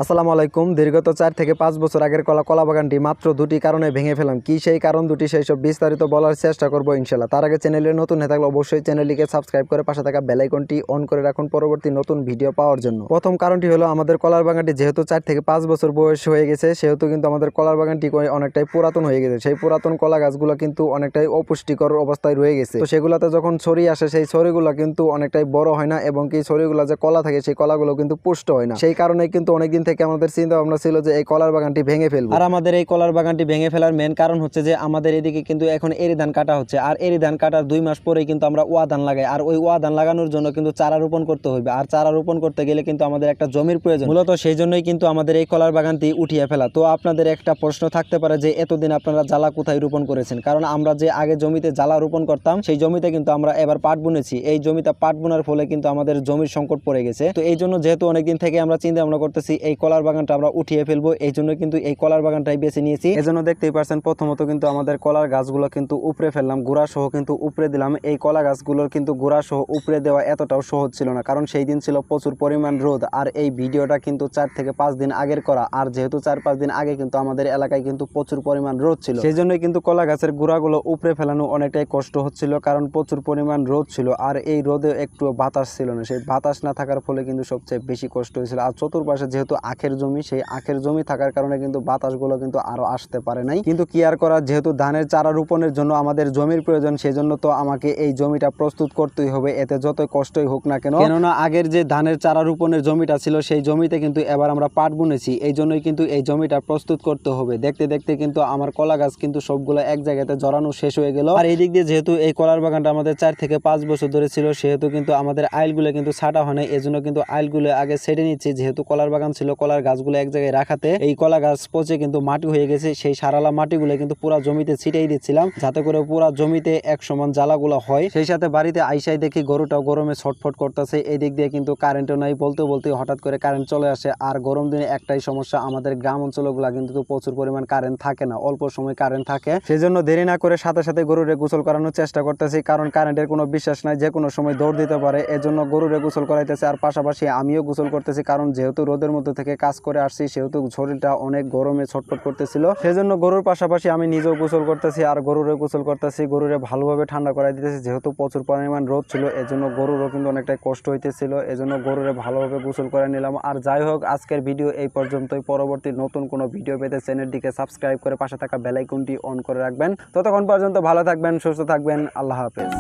আসসালামু আলাইকুম। দীর্ঘত 4 থেকে 5 বছর আগের কলা বাগানটি মাত্র দুটি কারণে ভেঙে ফেলাম। কি সেই কারণ দুটি, সেই সব বিস্তারিত বলার চেষ্টা করব ইনশাআল্লাহ। তার আগে চ্যানেলে নতুন হয়ে থাকলে অবশ্যই চ্যানেলটিকে সাবস্ক্রাইব করে পাশে থাকা বেল আইকনটি অন করে রাখুন পরবর্তী নতুন ভিডিও পাওয়ার জন্য। প্রথম কারণটি হলো আমাদের কলার বাগানটি যেহেতু 4 থেকে 5 বছর বয়স হয়ে গেছে, সেহেতু কিন্তু আমাদের কলার বাগানটি অনেকটাই পুরাতন হয়ে গেছে। সেই পুরাতন কলা গাছগুলো কিন্তু অনেকটাই অপুষ্টিকর অবস্থায় রয়ে গেছে। তো সেগুলোতে যখন ছড়ি আসে, সেই ছড়িগুলো কিন্তু অনেকটাই বড় হয় না এবং কি ছড়িগুলো যে কলা থাকে সেই কলাগুলো কিন্তু পুষ্ট হয় না। সেই কারণে কিন্তু অনেকদিন থেকে আমাদের চিন্তা ভাবনা ছিল যে এই কলার বাগানটি ভেঙে ফেলবো। আর আমাদের এই কলার বাগানটি ভেঙে ফেলার মেন কারণ হচ্ছে যে আমাদের এদিকে কিন্তু এখন এরি ধান কাটা হচ্ছে, আর এরি ধান কাটার 2 মাস পরেই কিন্তু আমরা ওয়া ধান লাগাই। আর ওই ওয়া ধান লাগানোর জন্য কিন্তু চারা রোপণ করতে হবে, আর চারা রোপণ করতে গেলে কিন্তু আমাদের একটা জমির প্রয়োজন। মূলত সেই জন্যই কিন্তু আমাদের এই কলার বাগানটি উঠিয়ে ফেলা। তো আপনাদের একটা প্রশ্ন থাকতে পারে যে এতদিন আপনারা জ্বালা কোথায় রোপণ করেছেন? কারণ আমরা যে আগে জমিতে জ্বালা রোপণ করতাম, সেই জমিতে কিন্তু আমরা এবার পাট বুনেছি। এই জমিতে পাট বোনার ফলে কিন্তু আমাদের জমির সংকট পড়ে গেছে। তো এই জন্য যেহেতু অনেকদিন থেকে আমরা চিন্তা ভাবনা করতেছি এই কলার বাগানটা আমরা উঠিয়ে ফেলবো, এই জন্য কিন্তু এই কলার বাগানটাই বেছে নিয়েছি। এজন্য দেখতেই পাচ্ছেন প্রথমত কিন্তু আমাদের কলার গাছগুলো কিন্তু উপরে ফেললাম, গোড়া সহ কিন্তু উপরে দিলাম। এই কলা গাছগুলোর কিন্তু গোড়া সহ উপরে দেওয়া এতটাও সহজ ছিল না, কারণ সেই দিন ছিল প্রচুর পরিমাণ রোদ। আর এই ভিডিওটা কিন্তু 4 থেকে 5 দিন আগের করা, আর যেহেতু 4-5 দিন আগে কিন্তু আমাদের এলাকায় কিন্তু প্রচুর পরিমাণ রোদ ছিল, সেই জন্যই কিন্তু কলা গাছের গোড়াগুলো উপরে ফেলানো অনেকটাই কষ্ট হচ্ছিল, কারণ প্রচুর পরিমাণ রোদ ছিল। আর এই রোদে একটু বাতাস ছিল না, সেই বাতাস না থাকার ফলে কিন্তু সবচেয়ে বেশি কষ্ট হয়েছিল। আর চতুর্পাশে যেহেতু আখের জমি, সেই আখের জমি থাকার কারণে কিন্তু বাতাসগুলো কিন্তু আরো আসতে পারে নাই। কিন্তু কি আর করা, যেহেতু ধানের চারা রোপণের জন্য আমাদের জমির প্রয়োজন, সেজন্য তো আমাকে এই জমিটা প্রস্তুত করতেই হবে, এতে যতই কষ্টই হোক না কেন। কেননা আগের যে ধানের চারা রোপণের জমিটা ছিল, সেই জমিতে কিন্তু এবার আমরা পাট বুনেছি, এই জন্যই কিন্তু এই জমিটা প্রস্তুত করতে হবে। দেখতে দেখতে কিন্তু আমার কলা গাছ কিন্তু সবগুলো এক জায়গাতে জড়ানো শেষ হয়ে গেল। আর এই দিক দিয়ে যেহেতু এই কলার বাগানটা আমাদের 4 থেকে 5 বছর ধরে ছিল, সেহেতু কিন্তু আমাদের আইলগুলো কিন্তু ছাটা হয় না। এজন্য কিন্তু আইলগুলো আগে ছেড়ে নিচ্ছি। যেহেতু কলার বাগান ছিল, কলার গাছগুলো এক জায়গায় রাখাতে এই কলা গাছ পচে কিন্তু মাটি হয়ে গেছে। সেই সারালা মাটিগুলো কিন্তু পুরা জমিতে ছিটিয়ে দিচ্ছিলাম, যাতে করে পুরা জমিতে এক সমান জ্বালাগুলো হয়। সেই সাথে বাড়িতে আইসাই দেখি গরুটাও গরমে ছটফট করতেছে। এই দিক দিয়ে কিন্তু কারেন্টও নাই, বলতে বলতে হঠাৎ করে কারেন্ট চলে আসে। আর গরম দিনে একটাই সমস্যা, আমাদের গ্রাম অঞ্চলগুলা কিন্তু প্রচুর পরিমাণ কারেন্ট থাকে না, অল্প সময় কারেন্ট থাকে। সেই জন্য দেরি না করে সাথে সাথে গরুরে গোসল করানোর চেষ্টা করতেছি, কারণ কারেন্টের কোনো বিশ্বাস নাই, যে কোনো সময় দৌড় দিতে পারে। এজন্য গরুরে গোসল করাইতেছে, আর পাশাপাশি আমিও গোসল করতেছি, কারণ যেহেতু রোদের মধ্যে থেকে কাজ করে আসছি, সেহেতু শরীরটা অনেক গরমে ছটফট করতেছিল। সেজন্য গরুর পাশাপাশি আমি নিজেও গোসল করতেছি, আর গরুরে গোসল করতেছি, গরুরে ভালোভাবে ঠান্ডা করাই দিতেছি। যেহেতু প্রচুর পরিমাণ রোদ ছিল, এজন্য গরুরও কিন্তু অনেকটাই কষ্ট হইতেছিল, এজন্য গরুরে ভালোভাবে গোসল করে নিলাম। আর যাই হোক, আজকের ভিডিও এই পর্যন্তই। পরবর্তী নতুন কোনো ভিডিও পেতে চ্যানেলটিকে সাবস্ক্রাইব করে পাশে থাকা বেল আইকনটি অন করে রাখবেন। ততক্ষণ পর্যন্ত ভালো থাকবেন, সুস্থ থাকবেন। আল্লাহ হাফেজ।